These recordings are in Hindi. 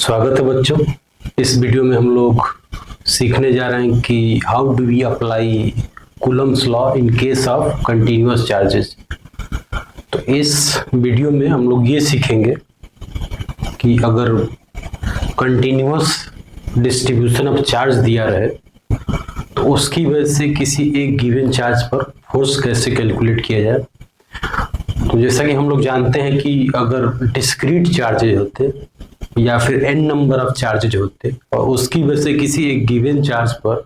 स्वागत है बच्चों। इस वीडियो में हम लोग सीखने जा रहे हैं कि how do we apply Coulomb's law in case of continuous charges. तो इस वीडियो में हम लोग ये सीखेंगे कि अगर कंटिन्यूअस डिस्ट्रीब्यूशन ऑफ चार्ज दिया रहे तो उसकी वजह से किसी एक गिवन चार्ज पर फोर्स कैसे कैलकुलेट किया जाए। तो जैसा कि हम लोग जानते हैं कि अगर डिस्क्रीट चार्जेज होते या फिर n नंबर ऑफ चार्जेज होते और उसकी वजह से किसी एक गिवन चार्ज पर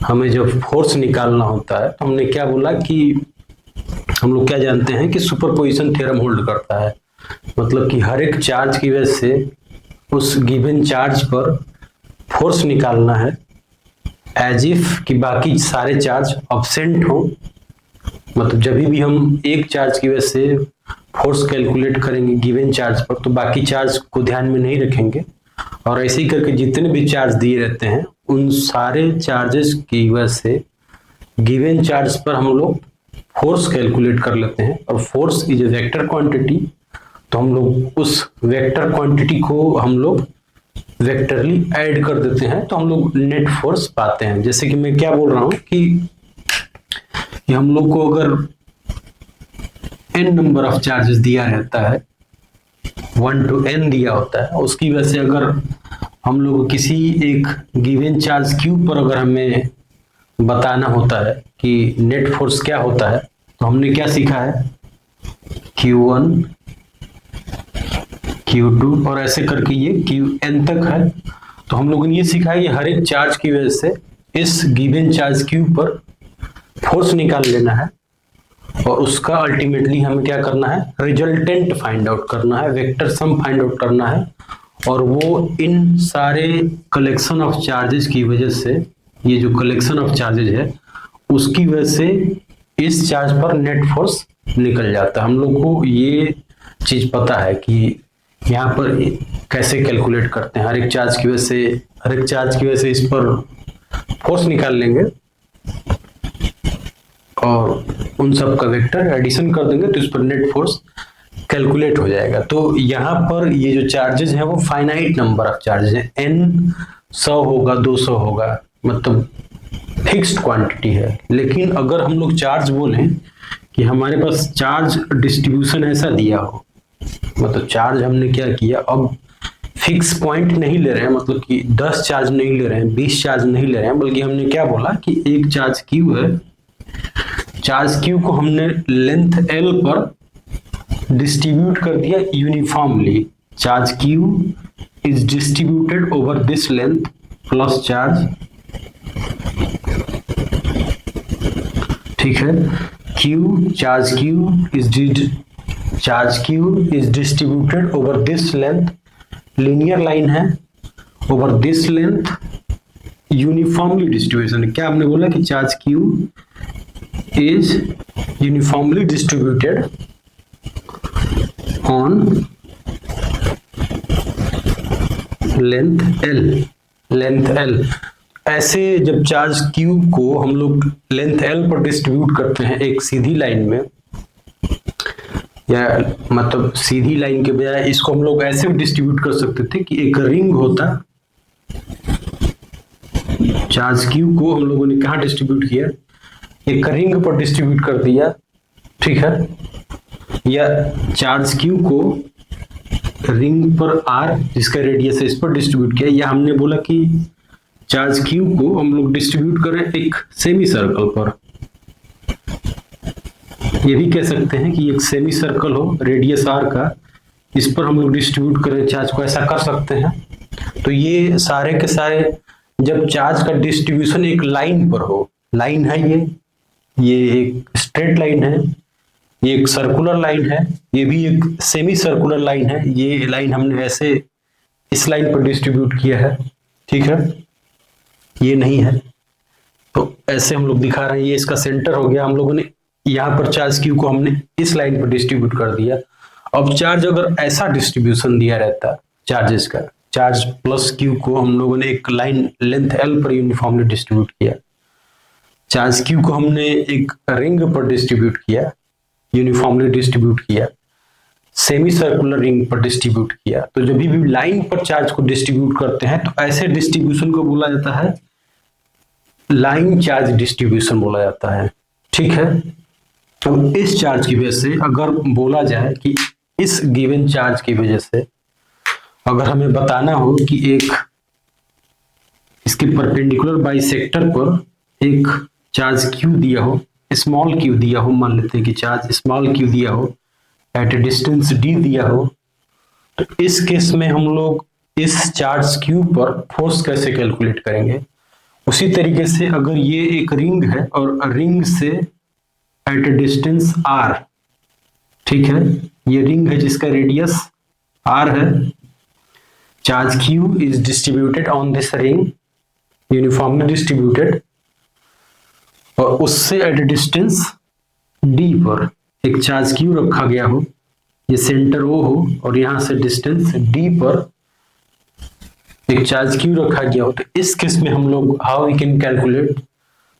हमें जब फोर्स निकालना होता है तो हमने क्या बोला कि हम लोग क्या जानते हैं कि सुपरपोजिशन थ्योरम होल्ड करता है। मतलब कि हर एक चार्ज की वजह से उस गिवन चार्ज पर फोर्स निकालना है एज इफ कि बाकी सारे चार्ज अब्सेंट हो। मतलब जब भी हम एक चार्ज की वजह से फोर्स कैलकुलेट करेंगे गिवन चार्ज पर तो बाकी चार्ज को ध्यान में नहीं रखेंगे और ऐसे ही करके जितने भी चार्ज दिए रहते हैं उन सारे चार्जेस की वजह से गिवन चार्ज पर हम लोग फोर्स कैलकुलेट कर लेते हैं। और force is a vector quantity, तो हम लोग उस वेक्टर क्वांटिटी को हम लोग वेक्टरली ऐड कर देते हैं तो हम लोग नेट फोर्स पाते हैं। जैसे कि मैं क्या बोल रहा हूं कि हम लोग को अगर n नंबर ऑफ चार्जेस दिया रहता है 1 to n दिया होता है, उसकी वजह से अगर हम लोग किसी एक गिवन चार्ज q पर अगर हमें बताना होता है कि नेट फोर्स क्या होता है तो हमने क्या सीखा है q1 q2 और ऐसे करके ये qn तक है। तो हम लोगों ने ये सीखा है कि हर एक चार्ज की वजह से इस गिवन चार्ज q पर फोर्स निकाल लेना है और उसका अल्टीमेटली हमें क्या करना है रिजल्टेंट फाइंड आउट करना है, वेक्टर सम फाइंड आउट करना है। और वो इन सारे कलेक्शन ऑफ चार्जेस की वजह से ये जो कलेक्शन ऑफ चार्जेस है उसकी वजह से इस चार्ज पर नेट फोर्स निकल जाता है। हम लोग को ये चीज पता है कि यहाँ पर कैसे कैलकुलेट करते हैं। हर एक चार्ज की वजह से इस पर फोर्स निकाल लेंगे और उन सब का वेक्टर एडिशन कर देंगे तो इस पर नेट फोर्स कैलकुलेट हो जाएगा। तो यहाँ पर ये जो चार्जेस हैं वो फाइनाइट नंबर ऑफ चार्जेस हैं, n 100 होगा 200 होगा, मतलब फिक्स्ड क्वांटिटी है। लेकिन अगर हम लोग चार्ज बोलें कि हमारे पास चार्ज डिस्ट्रीब्यूशन ऐसा दिया हो, मतलब चार्ज हमने क्या किया अब फिक्स पॉइंट नहीं ले रहे हैं, मतलब कि 10 चार्ज नहीं ले रहे हैं 20 चार्ज नहीं ले रहे हैं, बल्कि हमने क्या बोला कि एक चार्ज q है, चार्ज q को हमने लेंथ l पर डिस्ट्रीब्यूट कर दिया uniformly. Charge q is distributed over this length plus charge, ठीक है। Charge q is distributed over this length, linear line है, over this length uniformly distribution है। क्या हमने बोला कि charge q is uniformly distributed on length L। ऐसे जब चार्ज Q को हम लोग लेंथ L पर डिस्ट्रीब्यूट करते हैं एक सीधी लाइन में, या मतलब सीधी लाइन के बजाय इसको हम लोग ऐसे भी डिस्ट्रीब्यूट कर सकते थे कि एक रिंग होता, चार्ज Q को हम लोगों ने कहाँ डिस्ट्रीब्यूट किया, एक रिंग पर डिस्ट्रीब्यूट कर दिया, ठीक है। या चार्ज q को रिंग पर r जिसका रेडियस है इस पर डिस्ट्रीब्यूट किया, या हमने बोला कि चार्ज q को हम लोग डिस्ट्रीब्यूट करें एक सेमी सर्कल पर। ये भी कह सकते हैं कि एक सेमी सर्कल हो रेडियस r का, इस पर हम लोग डिस्ट्रीब्यूट करें चार्ज को, ऐसा कर सकते हैं। तो ये सारे के सारे जब चार्ज का डिस्ट्रीब्यूशन एक लाइन पर हो, लाइन है ये एक स्ट्रेट लाइन है, ये एक सर्कुलर लाइन है, ये भी एक सेमी सर्कुलर लाइन है, ये लाइन हमने ऐसे इस लाइन पर डिस्ट्रीब्यूट किया है, ठीक है, ये नहीं है। तो ऐसे हम लोग दिखा रहे हैं, ये इसका सेंटर हो गया, हम लोगों ने यहाँ पर चार्ज q को हमने इस लाइन पर डिस्ट्रीब्यूट कर दिया। अब चार्ज अगर ऐसा डिस्ट्रीब्यूशन दिया रहता चार्जेस का, चार्ज प्लस q को हम लोगों ने एक लाइन लेंथ l पर यूनिफॉर्मली डिस्ट्रीब्यूट किया, चार्ज q को हमने एक रिंग पर डिस्ट्रीब्यूट किया, यूनिफॉर्मली डिस्ट्रीब्यूट किया, सेमी सर्कुलर रिंग पर डिस्ट्रीब्यूट किया। तो जब भी लाइन पर चार्ज को डिस्ट्रीब्यूट करते हैं तो ऐसे डिस्ट्रीब्यूशन को बोला जाता है लाइन चार्ज डिस्ट्रीब्यूशन बोला जाता है। ठीक है, अब इस चार्ज की वजह से अगर बोला जाए कि इस गिवन चार्ज की वजह से अगर हमें बताना हो कि एक इसके परपेंडिकुलर बाइसेक्टर पर एक चार्ज क्यू दिया हो, स्मॉल क्यू दिया हो, मान लेते हैं कि चार्ज स्मॉल क्यू दिया हो, एट ए डिस्टेंस डी दिया हो, तो इस केस में हम लोग इस चार्ज क्यू पर फोर्स कैसे कैलकुलेट करेंगे। उसी तरीके से अगर ये एक रिंग है और रिंग से एट ए डिस्टेंस आर, ठीक है, ये रिंग है जिसका रेडियस आर है, charge Q is distributed on this ring, uniformly distributed, और उससे एट ए डिस्टेंस डी पर एक चार्ज क्यू रखा गया हो, ये सेंटर ओ हो और यहां से डिस्टेंस डी पर एक चार्ज क्यू रखा गया हो, तो इस केस में हम लोग how we can calculate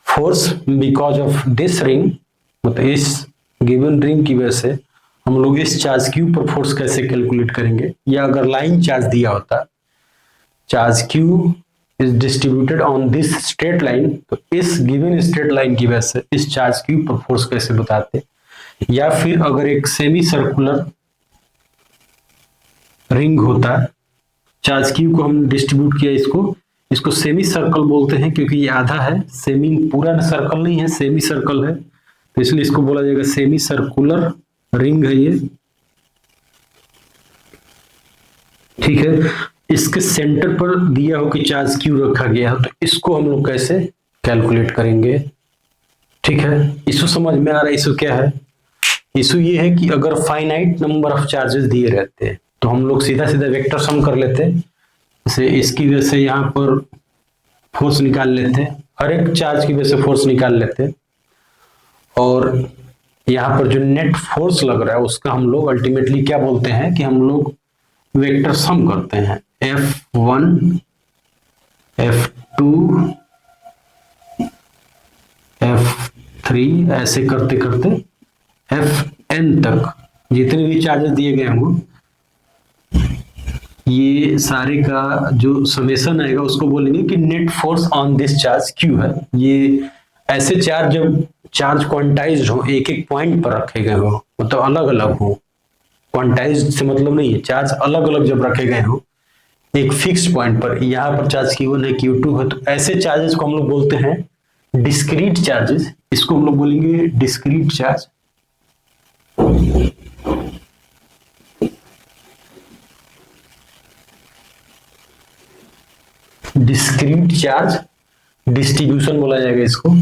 force because of this ring, मतलब इस गिवन रिंग की वजह से हम लोग इस चार्ज क्यू पर फोर्स कैसे कैलकुलेट करेंगे। या अगर लाइन चार्ज दिया होता, charge Q is distributed on this straight line, तो इस गिवन स्ट्रेट लाइन की वजह से इस चार्ज क्यू पर फोर्स कैसे बताते। या फिर अगर एक सेमी सर्कुलर रिंग होता, चार्ज क्यू को हम डिस्ट्रीब्यूट किया, इसको सेमी सर्कल बोलते हैं क्योंकि ये आधा है, सेमी पूरा सर्कल नहीं है, सेमी सर्कल है, तो इसलिए इसको बोला जाएगा सेमी सर्कुलर रिंग है ये। ठीक है, इसके सेंटर पर दिया हो कि चार्ज क्यू रखा गया है, तो इसको हम लोग कैसे कैलकुलेट करेंगे। ठीक है, इशू समझ में आ रहा है। इशू क्या है? इशू ये है कि अगर फाइनाइट नंबर ऑफ चार्जेस दिए रहते हैं तो हम लोग सीधा सीधा वेक्टर सम कर लेते, जैसे इसकी वजह से यहाँ पर फोर्स निकाल लेते, हर एक चार्ज की वजह से फोर्स निकाल लेते, और यहाँ पर जो नेट फोर्स लग रहा है उसका हम लोग अल्टीमेटली क्या बोलते हैं कि हम लोग वेक्टर सम करते हैं, F1 F2 F3 ऐसे करते करते Fn तक जितने भी चार्जेस दिए गए होंगे, ये सारे का जो समेशन आएगा उसको बोलेंगे कि net force on this charge Q है। ये ऐसे चार्ज जब चार्ज क्वांटाइज्ड हो, एक एक पॉइंट पर रखे गए हो, मतलब अलग अलग हो, क्वांटाइज्ड से मतलब नहीं है, चार्ज अलग अलग जब रखे गए हो एक फिक्स पॉइंट पर, यहाँ पर चार्ज Q1 है, Q2 है, तो ऐसे चार्जेस को हम लोग बोलते हैं डिस्क्रीट चार्जेस। इसको हम लोग बोलेंगे discrete charge. Discrete charge distribution बोला जाएगा इसको।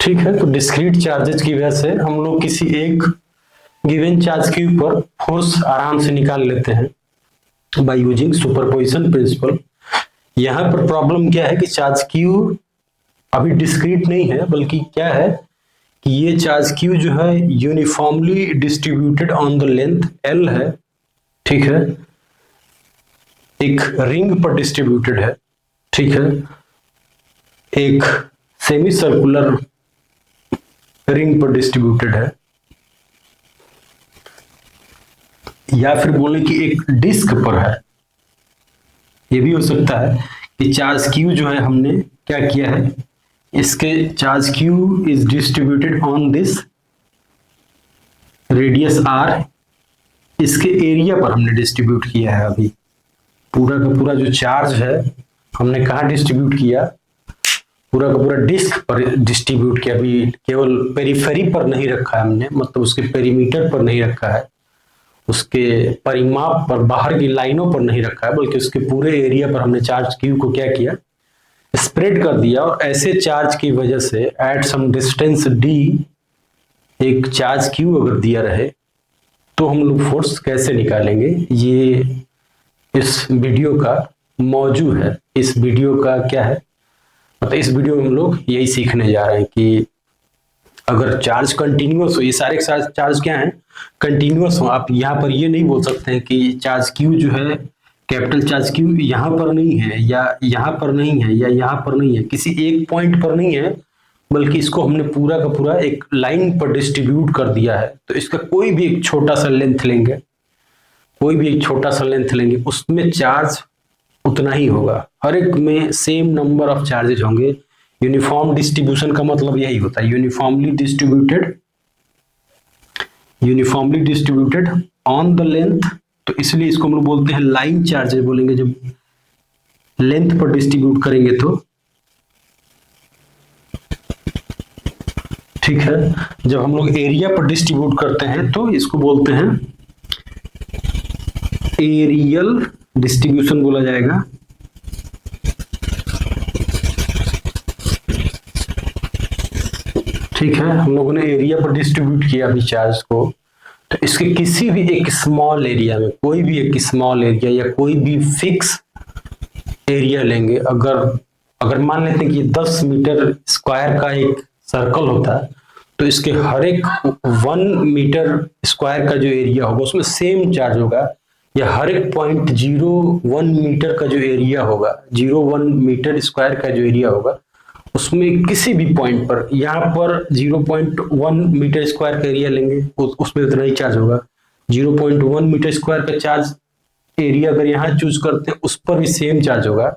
ठीक है, तो डिस्क्रीट चार्जेस की वजह से हम लोग किसी एक गिवन चार्ज क्यू पर फोर्स आराम से निकाल लेते हैं बाय यूजिंग सुपरपोजिशन प्रिंसिपल। यहाँ पर प्रॉब्लम क्या है कि चार्ज क्यू अभी डिस्क्रीट नहीं है, बल्कि क्या है कि ये चार्ज क्यू जो है uniformly distributed on the length L है। ठीक है, एक रिंग पर डिस्ट्रीब्यूटेड है। ठीक है, एक सेमी सर्कुलर रिंग पर डिस्ट्रीब्यूटेड है, या फिर बोले कि एक डिस्क पर है। ये भी हो सकता है कि चार्ज क्यू जो है हमने क्या किया है, इसके charge Q is distributed on this radius r, इसके एरिया पर हमने डिस्ट्रीब्यूट किया है। अभी पूरा का पूरा जो चार्ज है हमने कहाँ डिस्ट्रीब्यूट किया, पूरा का पूरा डिस्क पर डिस्ट्रीब्यूट किया। अभी केवल पेरिफेरी पर नहीं रखा है हमने, मतलब उसके पेरीमीटर पर नहीं रखा है, उसके परिमाप पर, बाहर की लाइनों पर नहीं रखा है, बल्कि उसके पूरे एरिया पर हमने चार्ज क्यू को क्या किया, स्प्रेड कर दिया। और ऐसे चार्ज की वजह से एट सम डिस्टेंस डी एक चार्ज क्यू अगर दिया रहे तो हम लोग फोर्स कैसे निकालेंगे, ये इस वीडियो का मौजू है। इस वीडियो का क्या है, मतलब इस वीडियो में हम लोग यही सीखने जा रहे हैं कि अगर चार्ज कंटिन्यूअस हो, ये सारे चार्ज क्या है, कंटिन्यूअस हो। आप यहाँ पर ये नहीं बोल सकते हैं कि चार्ज क्यू जो है, कैपिटल चार्ज क्यू यहाँ पर नहीं है, या यहाँ पर नहीं है, या यहाँ पर नहीं है, किसी एक पॉइंट पर नहीं है, बल्कि इसको हमने पूरा का पूरा एक लाइन पर डिस्ट्रीब्यूट कर दिया है। तो इसका कोई भी एक छोटा सा लेंथ लेंगे, कोई भी एक छोटा सा लेंथ लेंगे, उसमें चार्ज उतना ही होगा, हर एक में सेम नंबर ऑफ चार्जेज होंगे। यूनिफॉर्म डिस्ट्रीब्यूशन का मतलब यही होता है, uniformly distributed on the length. तो इसलिए इसको हम लोग बोलते हैं लाइन चार्जेज बोलेंगे, जब लेंथ पर डिस्ट्रीब्यूट करेंगे तो। ठीक है, जब हम लोग एरिया पर डिस्ट्रीब्यूट करते हैं तो इसको बोलते हैं एरियल डिस्ट्रीब्यूशन बोला जाएगा। ठीक है, हम लोगों ने एरिया पर डिस्ट्रीब्यूट किया अभी चार्ज को, तो इसके किसी भी एक स्मॉल एरिया में, कोई भी एक स्मॉल एरिया या कोई भी फिक्स एरिया लेंगे, अगर मान लेते हैं कि 10 मीटर स्क्वायर का एक सर्कल होता है, तो इसके हर एक 1 मीटर स्क्वायर का जो एरिया होगा उसमें सेम चार्ज होगा, या हर एक 0.01 मीटर का जो एरिया होगा, 0.1 मीटर स्क्वायर का जो एरिया होगा, उसमें किसी भी पॉइंट पर, यहाँ पर 0.1 मीटर स्क्वायर का एरिया लेंगे, उसमें उतना ही चार्ज होगा। 0.1 मीटर स्क्वायर का चार्ज एरिया अगर यहाँ चूज करते हैं, उस पर भी सेम चार्ज होगा।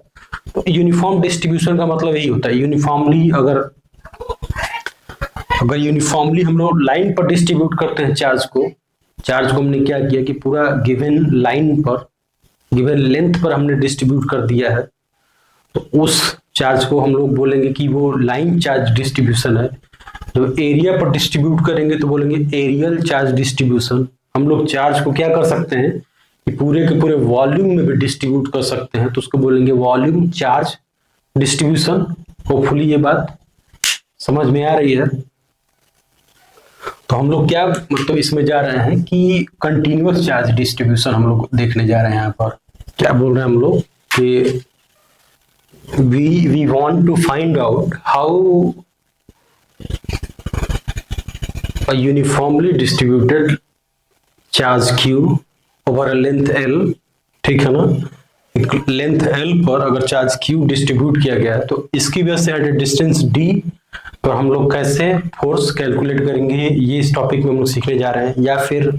तो यूनिफॉर्म डिस्ट्रीब्यूशन का मतलब यही होता है, यूनिफॉर्मली अगर यूनिफॉर्मली हम लोग लाइन पर डिस्ट्रीब्यूट करते हैं चार्ज को हमने क्या किया कि पूरा गिवन लाइन पर, गिवन लेंथ पर हमने डिस्ट्रीब्यूट कर दिया है, तो उस चार्ज को हम लोग बोलेंगे कि वो लाइन चार्ज डिस्ट्रीब्यूशन है। जब एरिया पर डिस्ट्रीब्यूट करेंगे तो बोलेंगे एरियल चार्ज डिस्ट्रीब्यूशन। हम लोग चार्ज को क्या कर सकते हैं कि पूरे के पूरे वॉल्यूम में भी डिस्ट्रीब्यूट कर सकते हैं, तो उसको बोलेंगे वॉल्यूम चार्ज डिस्ट्रीब्यूशन। होपफुली ये बात समझ में आ रही है। तो हम लोग क्या मतलब इसमें जा रहे हैं कि कंटिन्यूअस चार्ज डिस्ट्रीब्यूशन हम लोग देखने जा रहे हैं। यहाँ पर क्या बोल रहे हैं हम लोग कि we want to find out how a uniformly distributed charge q over a length l, ठीक है ना, एक लेंथ l पर अगर चार्ज q डिस्ट्रीब्यूट किया गया है, तो इसकी वजह से एट ए डिस्टेंस d पर हम लोग कैसे फोर्स कैलकुलेट करेंगे, ये इस टॉपिक में हम लोग सीखने जा रहे हैं। या फिर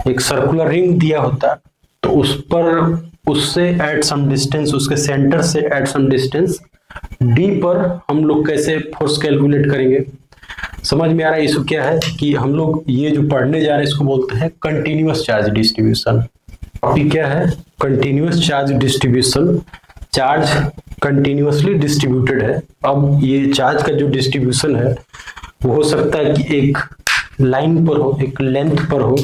एक सर्कुलर रिंग दिया होता तो उस पर, उससे एट सम डिस्टेंस, उसके सेंटर से एट सम डिस्टेंस d पर हम लोग कैसे फोर्स कैलकुलेट करेंगे। समझ में आ रहा है इसको क्या है कि हम लोग ये जो पढ़ने जा रहे हैं इसको बोलते हैं कंटिन्यूअस चार्ज डिस्ट्रीब्यूशन। टॉपिक क्या है, continuous charge distribution. Charge continuously distributed है। अब ये चार्ज का जो डिस्ट्रीब्यूशन है वो हो सकता है कि एक लाइन पर हो, एक लेंथ पर हो,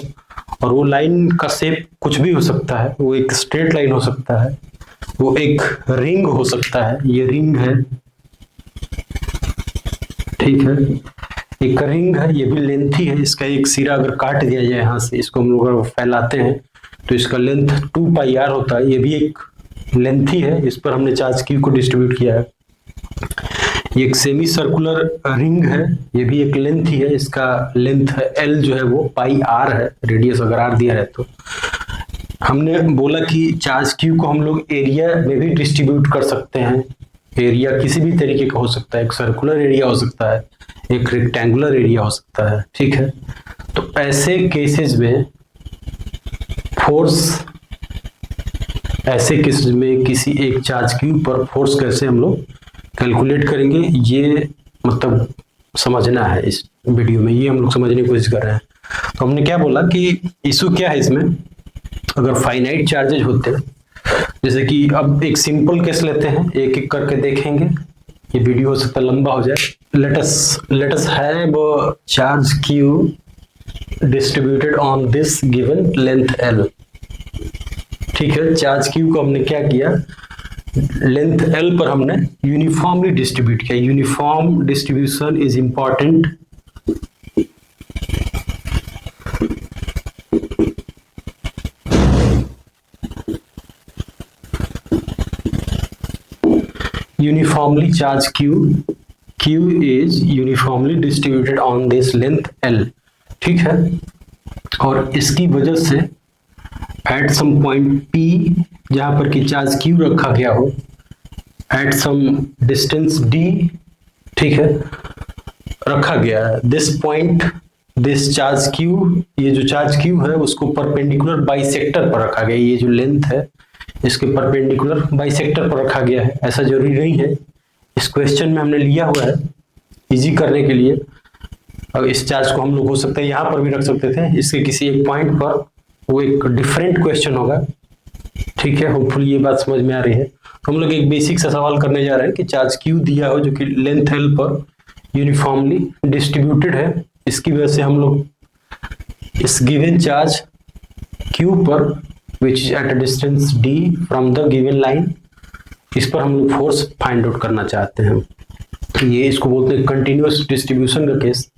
और वो लाइन का शेप कुछ भी हो सकता है। वो एक स्ट्रेट लाइन हो सकता है, वो एक रिंग हो सकता है, ये रिंग है, ठीक है, एक रिंग है, ये भी लेंथी है। इसका एक सिरा अगर काट दिया जाए यहाँ से, इसको हम लोग अगर फैलाते हैं तो इसका लेंथ 2πr होता है, ये भी एक लेंथी है। इस पर हमने चार्ज क्यू को डिस्ट्रीब्यूट किया है। ये एक सेमी सर्कुलर रिंग है, ये भी एक लेंथ ही है, इसका लेंथ है एल जो है वो πr है, रेडियस अगर r दिया है तो। हमने बोला कि चार्ज क्यू को हम लोग एरिया में भी डिस्ट्रीब्यूट कर सकते हैं। एरिया किसी भी तरीके का हो सकता है, एक सर्कुलर एरिया हो सकता है, एक रेक्टेंगुलर एरिया हो सकता है, ठीक है। तो ऐसे केसेस में फोर्स, ऐसे केसेस में किसी एक चार्ज क्यू पर फोर्स कैसे हम लोग कैलकुलेट करेंगे, ये मतलब समझना है इस वीडियो में, ये हम लोग समझने की कोशिश कर रहे हैं। तो हमने क्या बोला कि इशू क्या है इसमें, अगर फाइनाइट चार्जेज होते हैं, जैसे कि अब एक सिंपल केस लेते हैं, एक एक करके देखेंगे, ये वीडियो हो सकता है लंबा हो जाए। Let us have charge Q distributed on this given length l, ठीक है। चार्ज क्यू को हमने क्या किया, लेंथ l पर हमने यूनिफॉर्मली डिस्ट्रीब्यूट किया। Uniform distribution is important. Uniformly charge Q is uniformly distributed on this length L, ठीक है, और इसकी वजह से एट सम पॉइंट P जहां पर कि चार्ज Q रखा गया हो, एट सम डिस्टेंस D, ठीक है, रखा गया है, this point, this charge Q, ये जो चार्ज Q है उसको परपेंडिकुलर बाइसेक्टर पर रखा गया, ये जो लेंथ है इसके परपेंडिकुलर बाइसेक्टर पर रखा गया है। ऐसा जरूरी नहीं है, इस क्वेश्चन में हमने लिया हुआ है इजी करने के लिए। अब इस चार्ज को हम लोग हो सकता है यहाँ पर भी रख सकते थे, इसके किसी एक पॉइंट पर, वो एक डिफरेंट क्वेश्चन होगा, ठीक है, होपफुली ये बात समझ में आ रही है। तो हम लोग एक बेसिक सा सवाल करने जा रहे हैं कि चार्ज Q दिया हो जो कि लेंथ L पर यूनिफॉर्मली डिस्ट्रीब्यूटेड है, इसकी वजह से हम लोग इस गिवन चार्ज Q पर which is at a distance D from the given line, इस पर हम लोग फोर्स फाइंड आउट करना चाहते हैं। ये इसको बोलते हैं कंटिन्यूअस डिस्ट्रीब्यूशन का केस।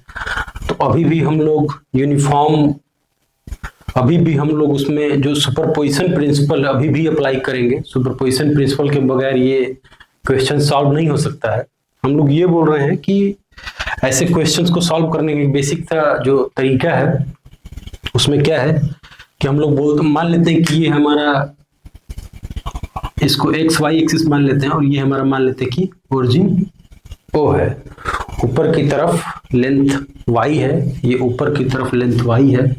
तो अभी भी हम लोग यूनिफॉर्म, अभी भी हम लोग उसमें जो सुपरपोजिशन प्रिंसिपल अभी भी अप्लाई करेंगे। सुपरपोजिशन प्रिंसिपल के बगैर ये क्वेश्चन सॉल्व नहीं हो सकता है। हम लोग ये बोल रहे हैं कि ऐसे क्वेश्चंस को सॉल्व करने का एक बेसिक सा जो तरीका है उसमें क्या है कि हम लोग मान लेते हैं कि ये हमारा, इसको एक्स वाई एक्सिस मान लेते हैं और ये हमारा मान लेते हैं कि ओरिजिन O है, ऊपर की तरफ लेंथ y है, ये ऊपर की तरफ लेंथ y है,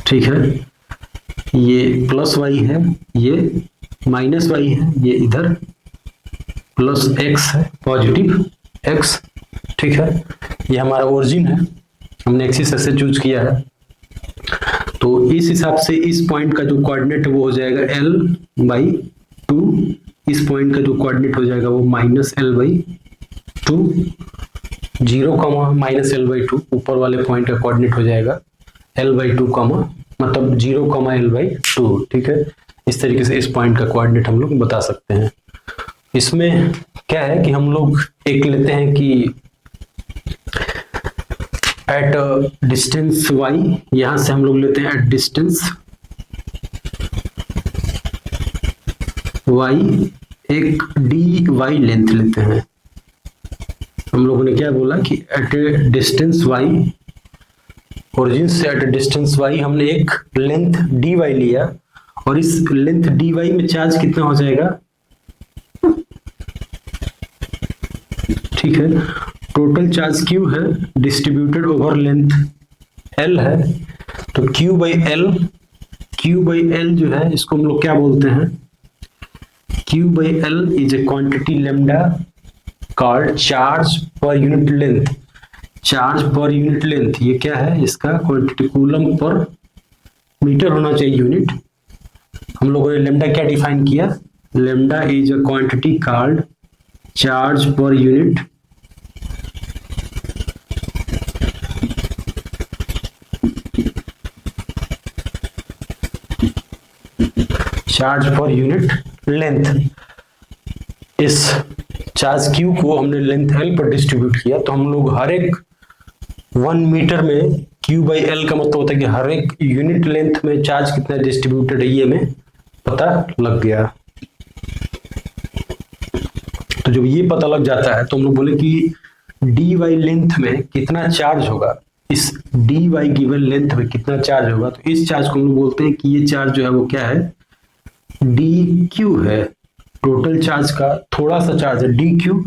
ठीक है, ये प्लस y है, ये माइनस y है, ये इधर प्लस x है, पॉजिटिव x, ठीक है, ये हमारा ओरिजिन है, हमने एक्सिस ऐसे चूज किया है। तो इस हिसाब से इस पॉइंट का जो कोऑर्डिनेट है वो हो जाएगा L/2, इस पॉइंट का जो कोऑर्डिनेट हो जाएगा वो -L/2, 0, -L/2, ऊपर वाले पॉइंट का कोऑर्डिनेट हो जाएगा L/2, मतलब 0, L/2, ठीक है। इस तरीके से इस पॉइंट का कोऑर्डिनेट हम लोग बता सकते हैं। इसमें क्या है कि हम लोग एक लेते हैं कि एट डिस्टेंस y, यहां से हम लोग लेते हैं एट डिस्टेंस y एक dy लेंथ लेते हैं। हम लोगों ने क्या बोला कि एट डिस्टेंस y, ओरिजिन से एट डिस्टेंस y हमने एक लेंथ dy लिया और इस लेंथ dy में चार्ज कितना हो जाएगा, ठीक है, टोटल चार्ज Q है, डिस्ट्रीब्यूटेड ओवर लेंथ L है, तो Q/L जो है इसको हम लोग क्या बोलते हैं, Q/L is a quantity lambda called charge per unit length. Charge per unit length ये क्या है, इसका क्वांटिटी कूलम पर मीटर होना चाहिए यूनिट। हम लोगों ने लेमडा क्या डिफाइन किया, lambda is a quantity called charge per unit charge per unit length. इस चार्ज Q को हमने लेंथ L पर डिस्ट्रीब्यूट किया, तो हम लोग हर एक 1 मीटर में Q/L का मतलब होता है कि हर एक यूनिट लेंथ में चार्ज कितना डिस्ट्रीब्यूटेड है ये हमें पता लग गया। तो जब ये पता लग जाता है तो हम लोग बोले कि dy लेंथ में कितना चार्ज होगा, इस dy गिवन लेंथ में कितना चार्ज होगा। तो इस चार्ज को हम लोग बोलते हैं कि ये चार्ज जो है वो क्या है, dq है, टोटल चार्ज का थोड़ा सा चार्ज है dq,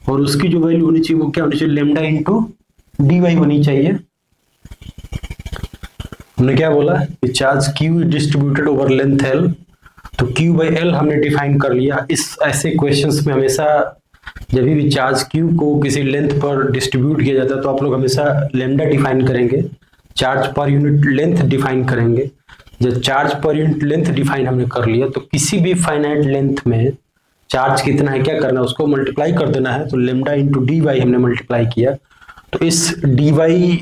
और उसकी जो वैल्यू होनी चाहिए वो क्या होनी चाहिए, लेमडा इंटू dy होनी चाहिए। हमने क्या बोला कि charge q distributed over length L, तो Q/L हमने डिफाइन कर लिया। इस ऐसे क्वेश्चंस में हमेशा जब भी चार्ज Q को किसी लेंथ पर डिस्ट्रीब्यूट किया जाता है तो आप लोग हमेशा लेमडा डिफाइन करेंगे, charge per unit length define करेंगे। जब charge per unit length define हमने कर लिया तो किसी भी फाइनाइट लेंथ में चार्ज कितना है क्या करना है, उसको मल्टीप्लाई कर देना है। तो लेमडा इंटू dy हमने मल्टीप्लाई किया, तो इस dy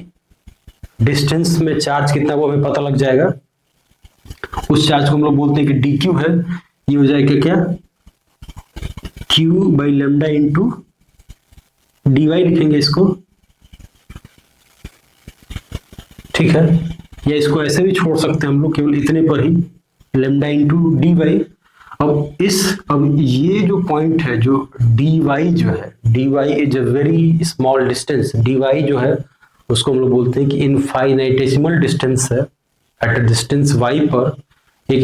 डिस्टेंस में चार्ज कितना वो हमें पता लग जाएगा। उस चार्ज को हम लोग बोलते हैं कि dq है, ये हो जाएगा क्या, q/λ इंटू dy लिखेंगे इसको, ठीक है, या इसको ऐसे भी छोड़ सकते हैं हम लोग केवल इतने पर ही, लेमडा इंटू dy। अब ये जो पॉइंट है, जो dy जो है, dy is a very small distance. dy जो है उसको हम लोग बोलते हैं कि इनफाइनाइटेसिमल डिस्टेंस है। एट अ डिस्टेंस y पर एक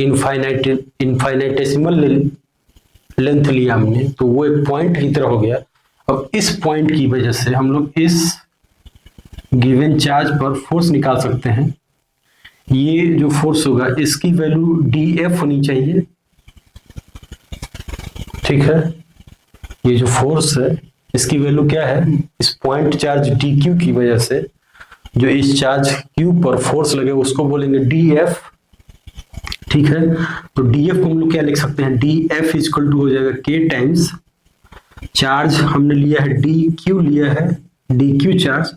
इनफाइनाइटेसिमल लेंथ लिया हमने, तो वो एक पॉइंट की तरह हो गया। अब इस पॉइंट की वजह से हम लोग इस गिवन चार्ज पर फोर्स निकाल सकते हैं। ये जो फोर्स होगा इसकी वैल्यू dF होनी चाहिए, ठीक है। ये जो फोर्स है इसकी वैल्यू क्या है, इस पॉइंट चार्ज dQ की वजह से जो इस चार्ज Q पर फोर्स लगे उसको बोलेंगे dF, ठीक है। तो dF को हम लोग क्या लिख सकते हैं, dF इक्वल टू हो जाएगा K टाइम्स चार्ज हमने लिया है dQ लिया है, dQ charge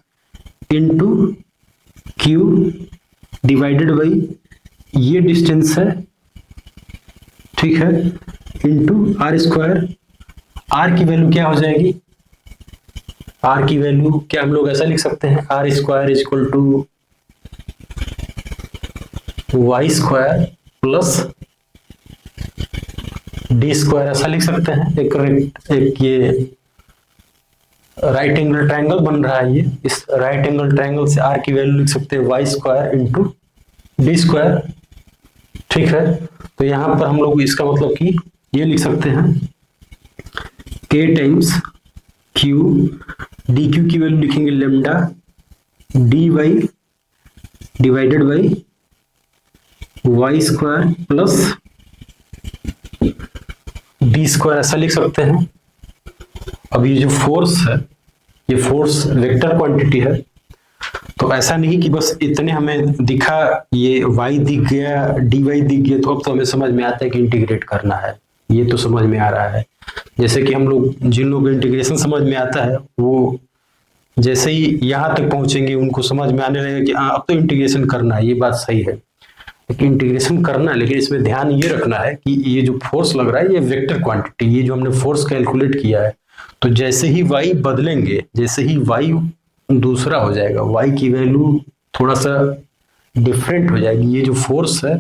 into Q divided by ये डिस्टेंस है, ठीक है, इनटू R स्क्वायर। R की वैल्यू क्या हो जाएगी, R की वैल्यू क्या हम लोग ऐसा लिख सकते हैं, R square equal to Y square plus D square, ऐसा लिख सकते हैं। एक ये राइट एंगल ट्रायंगल बन रहा है, ये इस राइट एंगल ट्रायंगल से R की वैल्यू लिख सकते हैं Y square into D square, ठीक है। तो यहां पर हम लोग इसका मतलब कि ये लिख सकते हैं K टाइम्स Q, dQ की वैल्यू लिखेंगे lambda dy divided by Y square plus D square, ऐसा लिख सकते हैं। अब ये जो फोर्स है, ये फोर्स वेक्टर क्वांटिटी है, तो ऐसा नहीं कि बस इतने हमें दिखा, ये y दिख गया, dy दिख गया, तो अब तो हमें समझ में आता है कि इंटीग्रेट करना है, ये तो समझ में आ रहा है। जैसे कि हम लोग, जिन लोगों को इंटीग्रेशन समझ में आता है वो जैसे ही यहाँ तक पहुंचेंगे उनको समझ में आने लगेगा कि अब तो इंटीग्रेशन करना है, ये बात सही है। लेकिन इंटीग्रेशन करना है, लेकिन इसमें ध्यान ये रखना है कि ये जो फोर्स लग रहा है ये वेक्टर क्वांटिटी, ये जो हमने फोर्स कैलकुलेट किया है, तो जैसे ही y बदलेंगे, जैसे ही y दूसरा हो जाएगा, y की वैल्यू थोड़ा सा डिफरेंट हो जाएगी, ये जो फोर्स है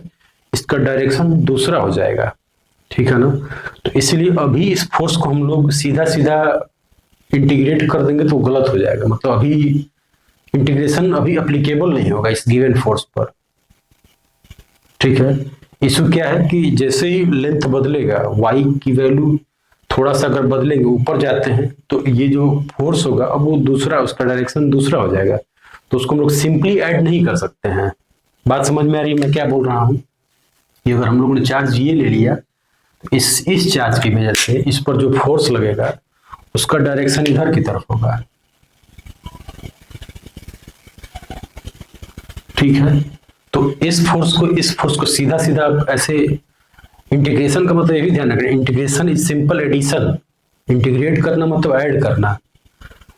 इसका डायरेक्शन दूसरा हो जाएगा, ठीक है ना। तो इसलिए अभी इस फोर्स को हम लोग सीधा सीधा इंटीग्रेट कर देंगे तो गलत हो जाएगा, मतलब अभी इंटीग्रेशन अभी एप्लीकेबल नहीं होगा इस गिवन फोर्स पर, ठीक है। इशू क्या है कि जैसे ही लेंथ बदलेगा, y की वैल्यू थोड़ा सा अगर बदलेंगे, ऊपर जाते हैं, तो ये जो फोर्स होगा अब वो दूसरा, उसका डायरेक्शन दूसरा हो जाएगा, तो उसको हम लोग सिंपली ऐड नहीं कर सकते हैं। बात समझ में आ रही है मैं क्या बोल रहा हूँ। ये अगर हम लोगों ने चार्ज ये ले लिया, तो इस चार्ज की वजह से इस पर जो फोर्स लगेगा उसका डायरेक्शन इधर की तरफ होगा, ठीक है। तो इस फोर्स को सीधा सीधा ऐसे, इंटीग्रेशन का मतलब ये भी ध्यान रखना, integration is simple addition, integrate करना मतलब ऐड करना।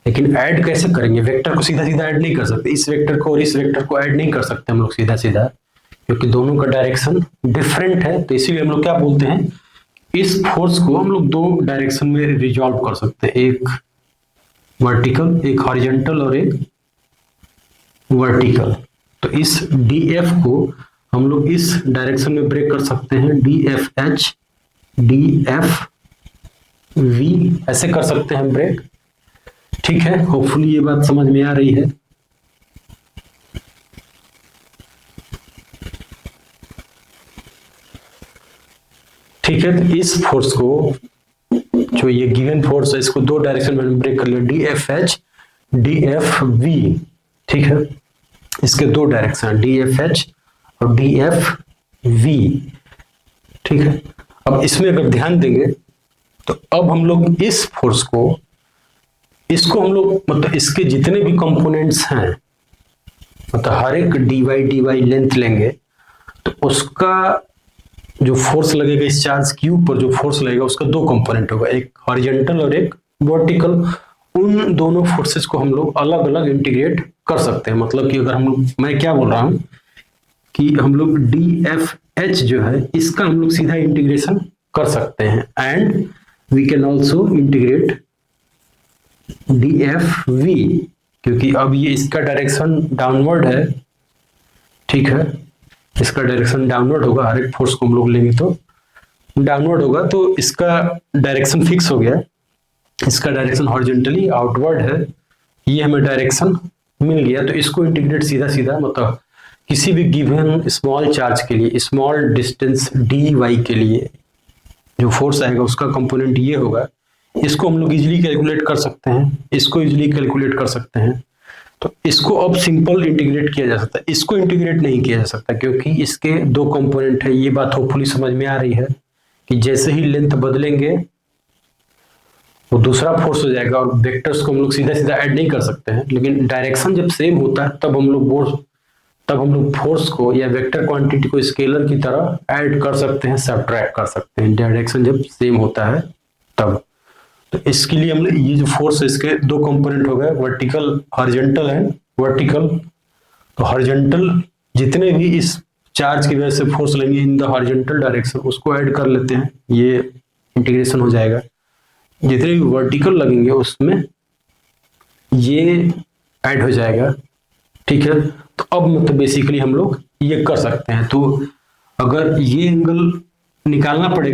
लेकिन ऐड कैसे करेंगे, वेक्टर को सीधा सीधा ऐड नहीं कर सकते, इस वेक्टर को और इस वेक्टर को ऐड नहीं कर सकते हम लोग सीधा सीधा, क्योंकि दोनों का डायरेक्शन डिफरेंट है। तो इसीलिए हम लोग क्या बोलते हैं, इस फोर्स को हम लोग दो डायरेक्शन में रिजॉल्व कर सकते हैं, एक वर्टिकल, एक हॉरिजॉन्टल और एक वर्टिकल। तो इस dF को हम लोग इस डायरेक्शन में ब्रेक कर सकते हैं, dFH, dFV ऐसे कर सकते हैं ब्रेक, ठीक है। होपफुली ये बात समझ में आ रही है। ठीक है, तो इस फोर्स को, जो ये गिवन फोर्स है, इसको दो डायरेक्शन में ब्रेक कर लिया, dFH, dFV, ठीक है। इसके दो डायरेक्शन, dFH और dFV, ठीक है। अब इसमें अगर ध्यान देंगे तो अब हम लोग इस फोर्स को, इसको हम लोग मतलब इसके जितने भी कंपोनेंट्स हैं, मतलब हर एक dy लेंथ लेंगे, तो उसका जो फोर्स लगेगा इस चार्ज क्यू पर, जो फोर्स लगेगा उसका दो कंपोनेंट होगा, एक हॉरिजॉन्टल और एक वर्टिकल। उन दोनों फोर्सेस को हम लोग अलग अलग इंटीग्रेट कर सकते हैं। मतलब कि अगर हम लोग, मैं क्या बोल रहा हूं कि हम लोग dFH जो है इसका हम लोग सीधा इंटीग्रेशन कर सकते हैं, and we can also integrate dFV, क्योंकि अब ये इसका डायरेक्शन डाउनवर्ड है, ठीक है, इसका डायरेक्शन डाउनवर्ड होगा, हर एक फोर्स को हम लोग लेंगे तो डाउनवर्ड होगा तो इसका डायरेक्शन फिक्स हो गया, इसका डायरेक्शन हॉरिजॉन्टली आउटवर्ड है, ये हमें डायरेक्शन मिल गया। तो इसको इंटीग्रेट सीधा सीधा मतलब किसी भी गिवन स्मॉल चार्ज के लिए, स्मॉल डिस्टेंस डी वाई के लिए जो फोर्स आएगा उसका कंपोनेंट ये होगा। इसको हम लोग इजीली कैलकुलेट कर सकते हैं, इसको इजीली कैलकुलेट कर सकते हैं। तो इसको अब सिंपल इंटीग्रेट किया जा सकता है, इसको इंटीग्रेट नहीं किया जा सकता क्योंकि इसके दो कंपोनेंट है। ये बात होपफुली समझ में आ रही है कि जैसे ही लेंथ बदलेंगे वो दूसरा फोर्स हो जाएगा, और वेक्टर्स को हम लोग सीधा सीधा ऐड नहीं कर सकते हैं। लेकिन डायरेक्शन जब सेम होता है तब हम लोग फोर्स को या वेक्टर क्वांटिटी को स्केलर की तरह ऐड कर सकते हैं, सब्ट्रैक्ट कर सकते हैं, डायरेक्शन जब सेम होता है तब। तो इसके लिए हम ये जो फोर्स है इसके दो कंपोनेंट हो गए, वर्टिकल, हॉरिजॉन्टल एंड वर्टिकल। तो हॉरिजॉन्टल जितने भी इस चार्ज की वजह से फोर्स लेंगे इन द हॉरिजॉन्टल डायरेक्शन उसको ऐड कर लेते हैं, ये इंटीग्रेशन हो जाएगा। जितने भी वर्टिकल लगेंगे उसमें ये ऐड हो जाएगा, ठीक है। तो अब मतलब बेसिकली हम लोग ये कर सकते हैं। तो अगर ये एंगल निकालना पड़ेगा